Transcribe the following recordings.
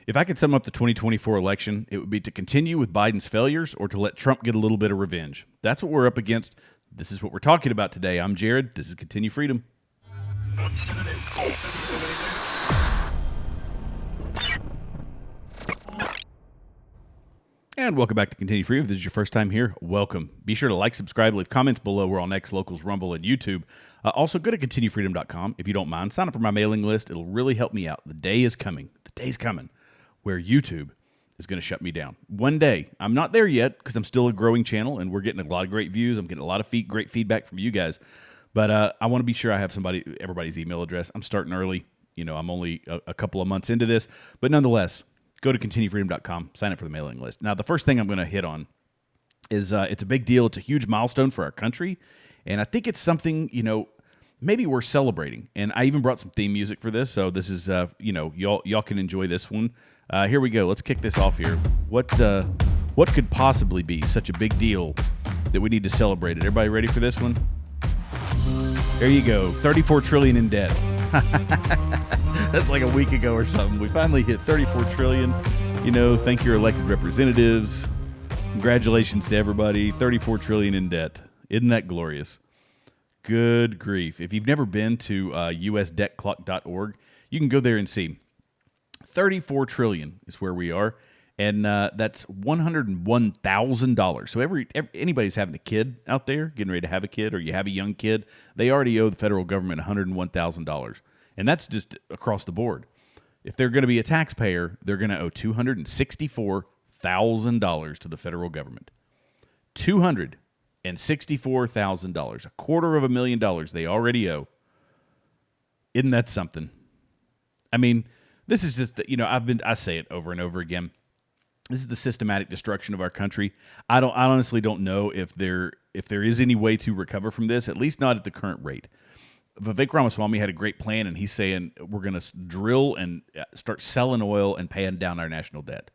If I could sum up the 2024 election, it would be to continue with Biden's failures or to let Trump get a little bit of revenge. That's what we're up against. This is what we're talking about today. I'm Jared. This is Continue Freedom. And welcome back to Continue Freedom. If this is your first time here, welcome. Be sure to like, subscribe, leave comments below. We're on X, Locals, Rumble, and YouTube. Also, go to ContinueFreedom.com if you don't mind. Sign up for my mailing list. It'll really help me out. The day is coming. The day's coming where YouTube is going to shut me down. One day. I'm not there yet because I'm still a growing channel, and we're getting a lot of great views. I'm getting a lot of great feedback from you guys. But I want to be sure I have everybody's email address. I'm starting early. I'm only a couple of months into this. But nonetheless, go to ContinueFreedom.com, sign up for the mailing list. Now, the first thing I'm going to hit on is it's a big deal. It's a huge milestone for our country, and I think it's something, maybe we're celebrating. And I even brought some theme music for this, so this is, y'all can enjoy this one. Here we go. Let's kick this off here. What could possibly be such a big deal that we need to celebrate it? Everybody ready for this one? There you go. $34 trillion in debt. That's like a week ago or something. We finally hit $34 trillion. Thank your elected representatives. Congratulations to everybody. $34 trillion in debt. Isn't that glorious? Good grief. If you've never been to usdebtclock.org, you can go there and see. $34 trillion is where we are. And that's $101,000. So anybody's having a kid out there, getting ready to have a kid, or you have a young kid, they already owe the federal government $101,000. And that's just across the board. If they're going to be a taxpayer, they're going to owe $264,000 to the federal government. $264,000, $250,000 they already owe. Isn't that something? I mean, this is just, I say it over and over again. This is the systematic destruction of our country. I honestly don't know if there is any way to recover from this, at least not at the current rate. Vivek Ramaswamy had a great plan, and he's saying we're going to drill and start selling oil and paying down our national debt.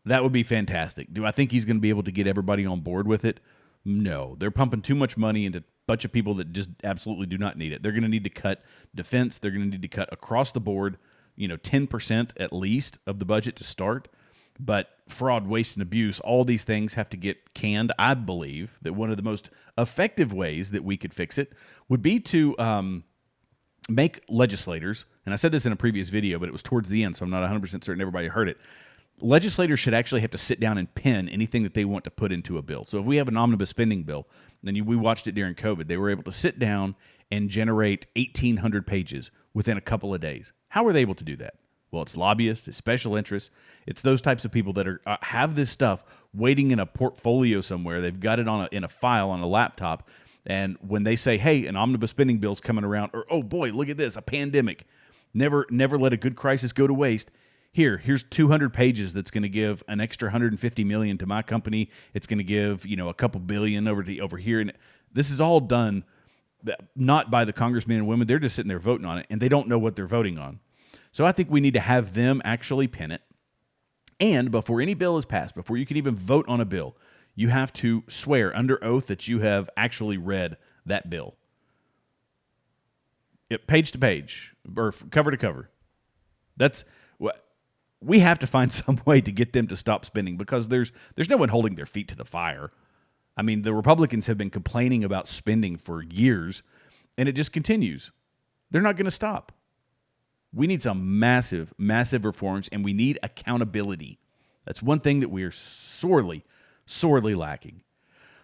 That would be fantastic. Do I think he's going to be able to get everybody on board with it? No. They're pumping too much money into a bunch of people that just absolutely do not need it. They're going to need to cut defense. They're going to need to cut across the board, 10% at least of the budget to start. But fraud, waste, and abuse, all these things have to get canned. I believe that one of the most effective ways that we could fix it would be to make legislators, and I said this in a previous video, but it was towards the end, so I'm not 100% certain everybody heard it. Legislators should actually have to sit down and pen anything that they want to put into a bill. So if we have an omnibus spending bill, then we watched it during COVID, they were able to sit down and generate 1,800 pages within a couple of days. How were they able to do that? Well, it's lobbyists, it's special interests. It's those types of people that have this stuff waiting in a portfolio somewhere. They've got it in a file on a laptop. And when they say, hey, an omnibus spending bill's coming around, or, oh, boy, look at this, a pandemic. Never let a good crisis go to waste. Here's 200 pages that's going to give an extra $150 million to my company. It's going to give, a couple billion over here. And this is all done not by the congressmen and women. They're just sitting there voting on it, and they don't know what they're voting on. So I think we need to have them actually pen it. And before any bill is passed, before you can even vote on a bill, you have to swear under oath that you have actually read that bill. Page to page, or cover to cover. That's what we have to find some way to get them to stop spending, because there's no one holding their feet to the fire. I mean, the Republicans have been complaining about spending for years, and it just continues. They're not going to stop. We need some massive, massive reforms, and we need accountability. That's one thing that we are sorely, sorely lacking.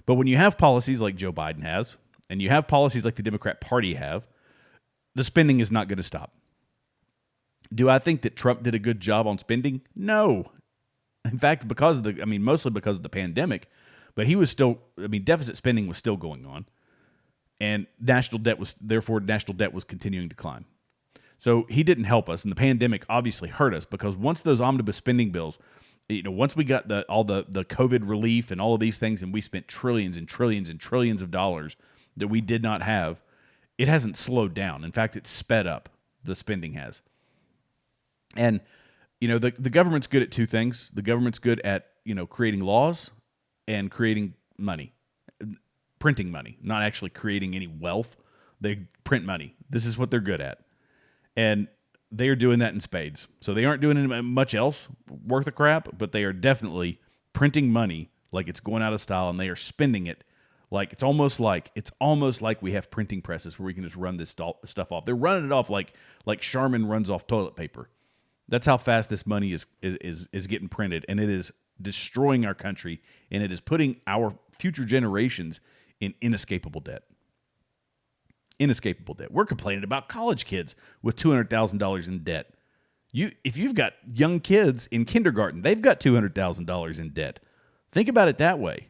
But when you have policies like Joe Biden has, and you have policies like the Democrat Party have, the spending is not going to stop. Do I think that Trump did a good job on spending? No. In fact, mostly because of the pandemic, but he was still, deficit spending was still going on, and national debt was continuing to climb. So he didn't help us, and the pandemic obviously hurt us, because once those omnibus spending bills, once we got all the COVID relief and all of these things, and we spent trillions and trillions and trillions of dollars that we did not have, it hasn't slowed down. In fact, it's sped up. The spending has. And, the government's good at two things. The government's good at, creating laws and creating money, printing money, not actually creating any wealth. They print money. This is what they're good at. And they are doing that in spades. So they aren't doing much else worth of crap, but they are definitely printing money like it's going out of style, and they are spending it like it's almost like we have printing presses where we can just run this stuff off. They're running it off like Charmin runs off toilet paper. That's how fast this money is getting printed, and it is destroying our country, and it is putting our future generations in inescapable debt. Inescapable debt. We're complaining about college kids with $200,000 in debt. If you've got young kids in kindergarten, they've got $200,000 in debt. Think about it that way.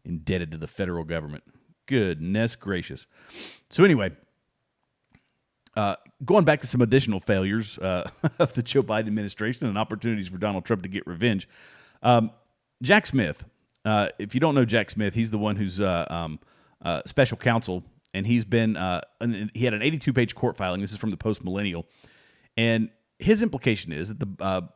Indebted to the federal government. Goodness gracious. So anyway, going back to some additional failures of the Joe Biden administration and opportunities for Donald Trump to get revenge. Jack Smith, if you don't know Jack Smith, he's the one who's special counsel, and he had an 82-page court filing. This is from the Post Millennial, and his implication is that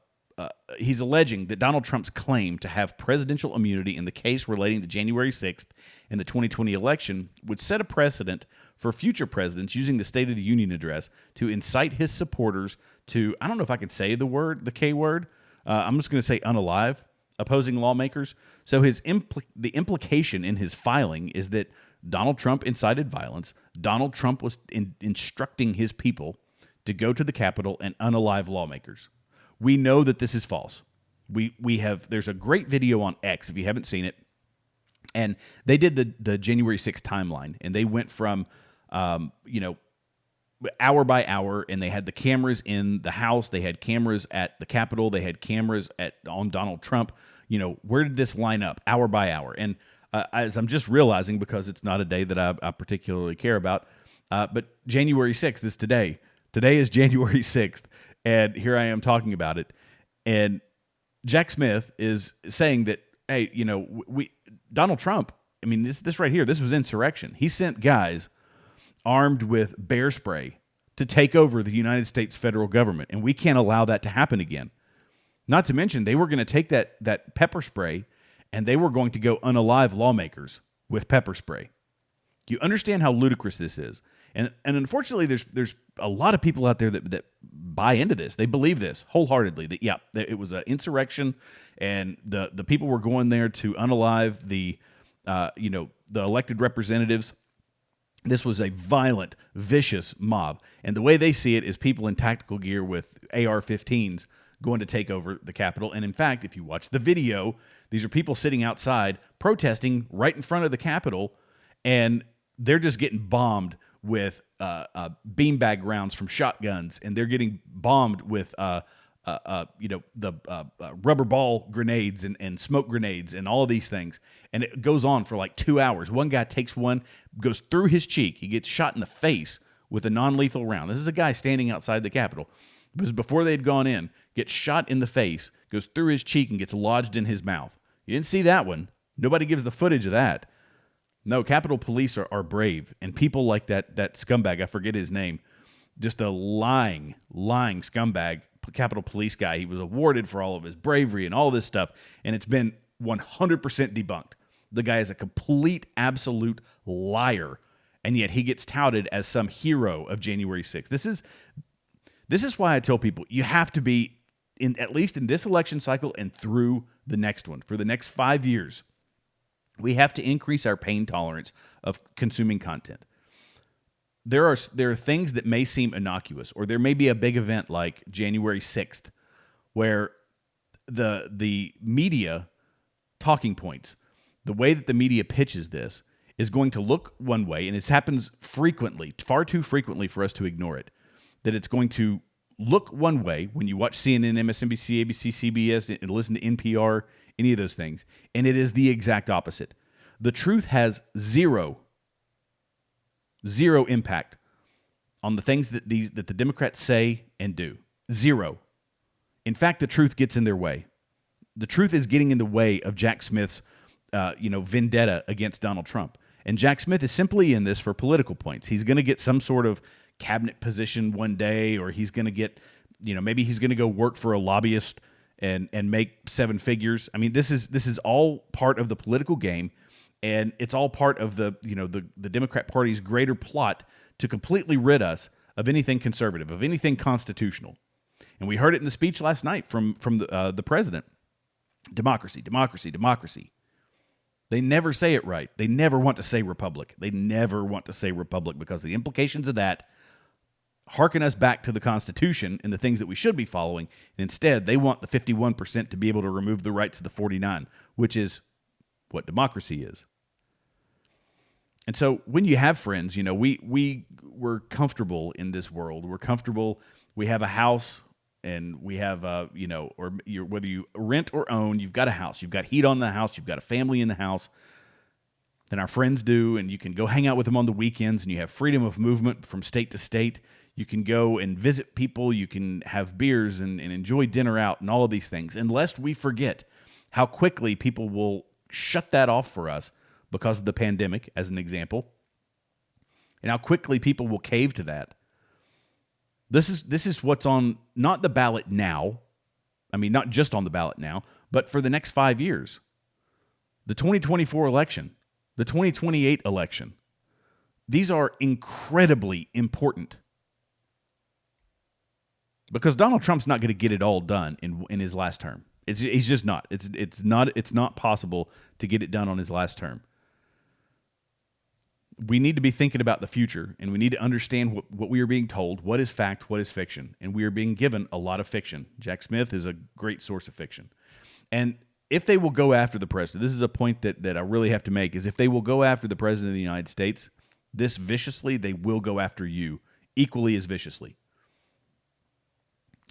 he's alleging that Donald Trump's claim to have presidential immunity in the case relating to January 6th and the 2020 election would set a precedent for future presidents using the State of the Union address to incite his supporters to, I don't know if I can say the K word, I'm just going to say unalive, opposing lawmakers. So the implication in his filing is that Donald Trump incited violence. Donald Trump was instructing his people to go to the Capitol and unalive lawmakers. We know that this is false. There's a great video on X if you haven't seen it, and they did the January 6th timeline, and they went from hour by hour, and they had the cameras in the House, they had cameras at the Capitol, they had cameras on Donald Trump. Where did this line up hour by hour? And as I'm just realizing, because it's not a day that I particularly care about, but January 6th is today. Today is January 6th. And here I am talking about it. And Jack Smith is saying that, hey, Donald Trump, I mean, this right here, this was insurrection. He sent guys armed with bear spray to take over the United States federal government. And we can't allow that to happen again. Not to mention, they were going to take that pepper spray and they were going to go unalive lawmakers with pepper spray. Do you understand how ludicrous this is? And unfortunately, there's a lot of people out there that buy into this. They believe this wholeheartedly. That it was an insurrection, and the people were going there to unalive the elected representatives. This was a violent, vicious mob, and the way they see it is people in tactical gear with AR-15s going to take over the Capitol. And in fact, if you watch the video, these are people sitting outside protesting right in front of the Capitol, and they're just getting bombed with beanbag rounds from shotguns, and they're getting bombed with rubber ball grenades and smoke grenades and all of these things. And it goes on for like 2 hours. One guy takes one, goes through his cheek. He gets shot in the face with a non-lethal round. This is a guy standing outside the Capitol. It was before they had gone in, gets shot in the face, goes through his cheek and gets lodged in his mouth. You didn't see that one. Nobody gives the footage of that. No, Capitol Police are brave, and people like that scumbag, I forget his name, just a lying scumbag Capitol Police guy. He was awarded for all of his bravery and all this stuff, and it's been 100% debunked. The guy is a complete, absolute liar, and yet he gets touted as some hero of January 6th. This is why I tell people you have to be, at least in this election cycle and through the next one, for the next 5 years, we have to increase our pain tolerance of consuming content. There are things that may seem innocuous, or there may be a big event like January 6th, where the media talking points, the way that the media pitches this, is going to look one way, and it happens frequently, far too frequently for us to ignore it, that it's going to look one way when you watch CNN, MSNBC, ABC, CBS, and listen to NPR, any of those things, and it is the exact opposite. The truth has zero impact on the things that the Democrats say and do. Zero. In fact, the truth gets in their way. The truth is getting in the way of Jack Smith's vendetta against Donald Trump. And Jack Smith is simply in this for political points. He's going to get some sort of cabinet position one day, or he's going to get, maybe he's going to go work for a lobbyist and make seven figures. I mean, this is all part of the political game, and it's all part of the Democrat Party's greater plot to completely rid us of anything conservative, of anything constitutional. And we heard it in the speech last night from the president. Democracy, democracy, democracy. They never say it right. They never want to say republic. They never want to say republic because the implications of that harken us back to the Constitution and the things that we should be following. And instead, they want the 51% to be able to remove the rights of the 49, which is what democracy is. And so when you have friends, you know, we're comfortable in this world. We're comfortable. We have a house and we have, whether you rent or own, you've got a house. You've got heat on the house. You've got a family in the house. Than our friends do, and you can go hang out with them on the weekends, and you have freedom of movement from state to state. You can go and visit people. You can have beers and enjoy dinner out and all of these things. And lest we forget how quickly people will shut that off for us because of the pandemic, as an example, and how quickly people will cave to that. This is what's on not the ballot now. I mean, not just on the ballot now, but for the next 5 years. The 2024 election. The 2028 election. These are incredibly important because Donald Trump's not going to get it all done in his last term. He's just not. It's not possible to get it done on his last term. We need to be thinking about the future, and we need to understand what we are being told, what is fact, what is fiction, and we are being given a lot of fiction. Jack Smith is a great source of fiction, and if they will go after the president, this is a point that I really have to make, is if they will go after the president of the United States this viciously, they will go after you equally as viciously.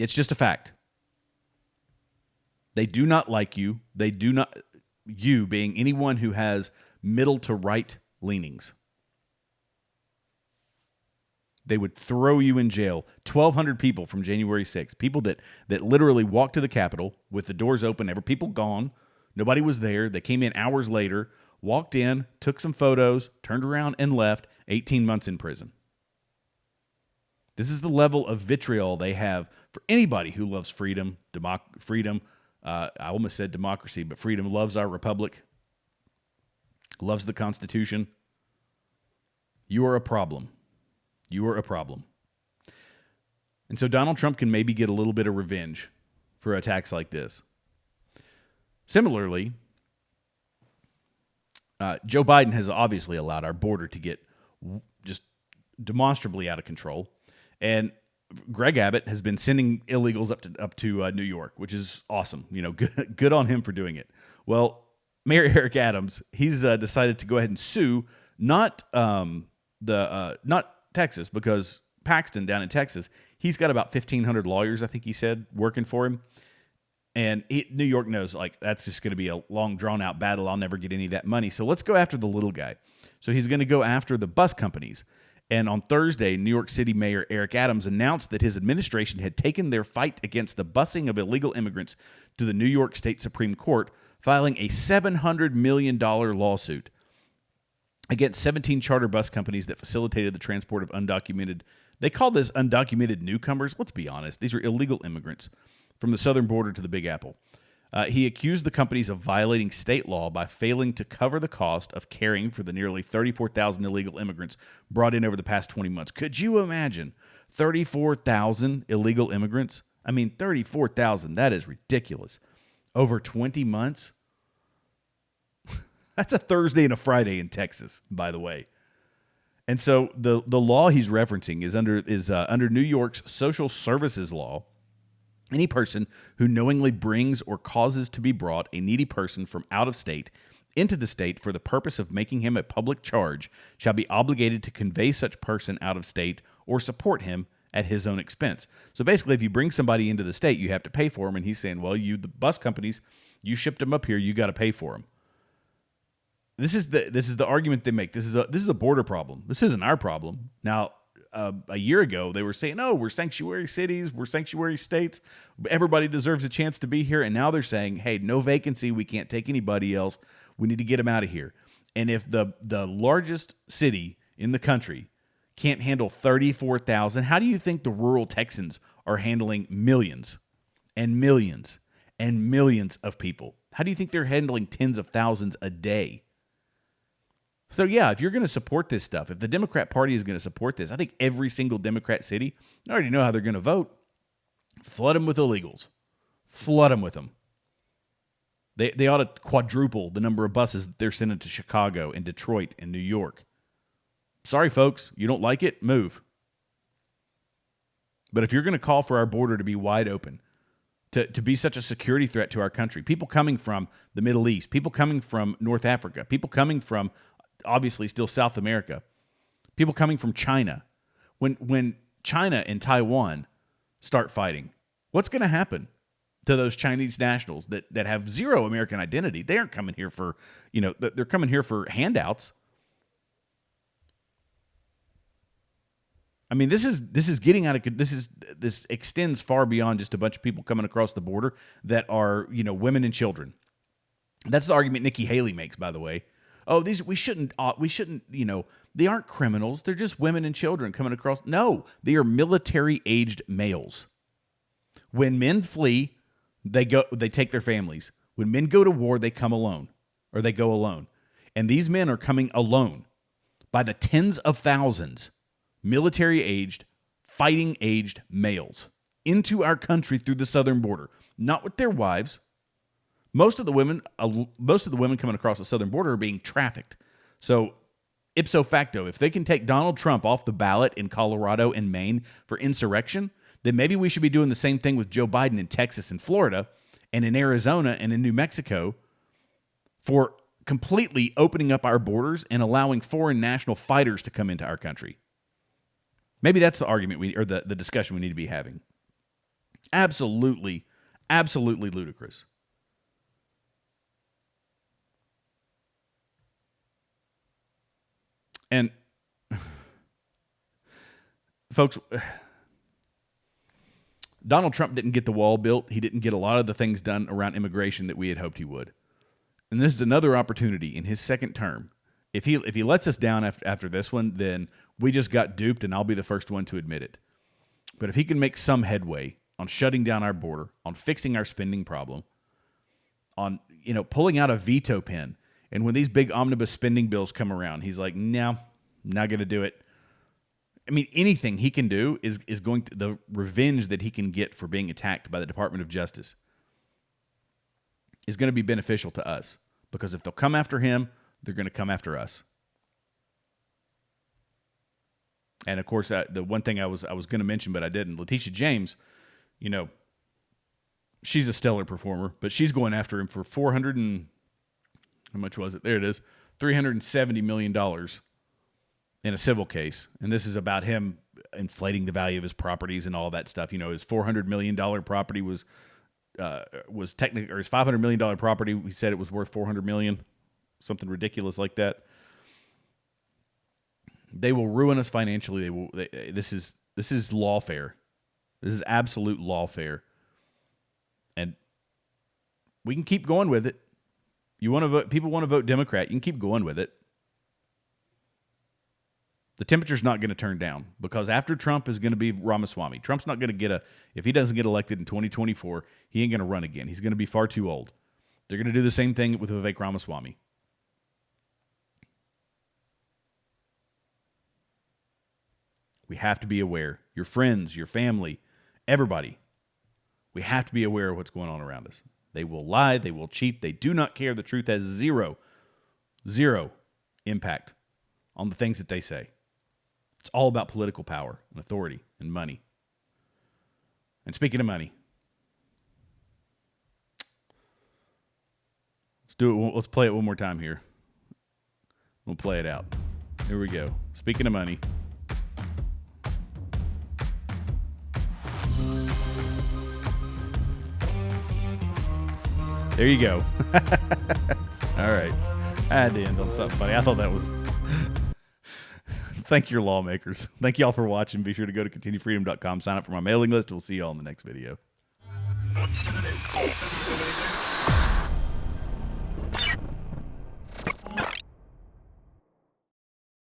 It's just a fact. They do not like you. They do not, you being anyone who has middle to right leanings. They would throw you in jail. 1,200 people from January 6th, people that literally walked to the Capitol with the doors open, people gone. Nobody was there. They came in hours later, walked in, took some photos, turned around and left, 18 months in prison. This is the level of vitriol they have for anybody who loves freedom, I almost said democracy, but freedom, loves our republic, loves the Constitution. You are a problem. You are a problem. And so Donald Trump can maybe get a little bit of revenge for attacks like this. Similarly, Joe Biden has obviously allowed our border to get just demonstrably out of control. And Greg Abbott has been sending illegals up to New York, which is awesome. You know, good on him for doing it. Well, Mayor Eric Adams, he's decided to go ahead and sue not Texas, because Paxton down in Texas, he's got about 1,500 lawyers, I think he said, working for him. And New York knows, like, that's just going to be a long, drawn-out battle. I'll never get any of that money. So let's go after the little guy. So he's going to go after the bus companies. And on Thursday, New York City Mayor Eric Adams announced that his administration had taken their fight against the busing of illegal immigrants to the New York State Supreme Court, filing a $700 million lawsuit against 17 charter bus companies that facilitated the transport of undocumented, they call this undocumented newcomers. Let's be honest. These are illegal immigrants from the southern border to the Big Apple. He accused the companies of violating state law by failing to cover the cost of caring for the nearly 34,000 illegal immigrants brought in over the past 20 months. Could you imagine 34,000 illegal immigrants? I mean, 34,000, that is ridiculous. Over 20 months? That's a Thursday and a Friday in Texas, by the way. And so the law he's referencing is under New York's social services law. Any person who knowingly brings or causes to be brought a needy person from out of state into the state for the purpose of making him a public charge shall be obligated to convey such person out of state or support him at his own expense. So basically, if you bring somebody into the state, you have to pay for them. And he's saying, well, the bus companies, you shipped them up here, you got to pay for them. This is the argument they make. This is a border problem. This isn't our problem. Now, a year ago, they were saying, "Oh, we're sanctuary cities, we're sanctuary states. Everybody deserves a chance to be here." And now they're saying, "Hey, no vacancy. We can't take anybody else. We need to get them out of here." And if the largest city in the country can't handle 34,000, how do you think the rural Texans are handling millions and millions and millions of people? How do you think they're handling tens of thousands a day? So, yeah, if you're going to support this stuff, if the Democrat Party is going to support this, I think every single Democrat city, I already know how they're going to vote. Flood them with illegals. Flood them with them. They ought to quadruple the number of buses that they're sending to Chicago and Detroit and New York. Sorry, folks. You don't like it? Move. But if you're going to call for our border to be wide open, to be such a security threat to our country, people coming from the Middle East, people coming from North Africa, people coming from, obviously, still South America, people coming from China, when China and Taiwan start fighting, what's going to happen to those Chinese nationals that have zero American identity? They aren't coming here for, they're coming here for handouts. I mean, this is getting out of this extends far beyond just a bunch of people coming across the border that are, women and children. That's the argument Nikki Haley makes, by the way. Oh, we shouldn't, they aren't criminals. They're just women and children coming across. No, they are military-aged males. When men flee, they take their families. When men go to war, they come alone, or they go alone. And these men are coming alone by the tens of thousands, military-aged, fighting-aged males into our country through the southern border, not with their wives. Most of the women coming across the southern border are being trafficked. So, ipso facto, if they can take Donald Trump off the ballot in Colorado and Maine for insurrection, then maybe we should be doing the same thing with Joe Biden in Texas and Florida and in Arizona and in New Mexico for completely opening up our borders and allowing foreign national fighters to come into our country. Maybe that's the argument the discussion we need to be having. Absolutely, absolutely ludicrous. And folks, Donald Trump didn't get the wall built. He didn't get a lot of the things done around immigration that we had hoped he would. And this is another opportunity in his second term. If he lets us down after this one, then we just got duped, and I'll be the first one to admit it. But if he can make some headway on shutting down our border, on fixing our spending problem, on pulling out a veto pen, and when these big omnibus spending bills come around, he's like, no, not going to do it. I mean, anything he can do is going to, the revenge that he can get for being attacked by the Department of Justice is going to be beneficial to us, because if they'll come after him, they're going to come after us. And of course, the one thing I was going to mention, but I didn't, Letitia James, she's a stellar performer, but she's going after him for how much was it? There it is, $370 million in a civil case. And this is about him inflating the value of his properties and all that stuff. His $400 million property was technically, or his $500 million property, he said it was worth $400 million, something ridiculous like that. They will ruin us financially. This is lawfare. This is absolute lawfare. And we can keep going with it. You want to vote? People want to vote Democrat. You can keep going with it. The temperature's not going to turn down, because after Trump is going to be Ramaswamy. Trump's not going to if he doesn't get elected in 2024, he ain't going to run again. He's going to be far too old. They're going to do the same thing with Vivek Ramaswamy. We have to be aware. Your friends, your family, everybody. We have to be aware of what's going on around us. They will lie. They will cheat. They do not care. The truth has zero impact on the things that they say. It's all about political power and authority and money. And speaking of money, let's do it. Let's play it one more time here. We'll play it out. Here we go. Speaking of money. There you go. All right. I had to end on something funny. I thought that was... Thank your lawmakers. Thank y'all for watching. Be sure to go to continuefreedom.com. Sign up for my mailing list. We'll see y'all in the next video.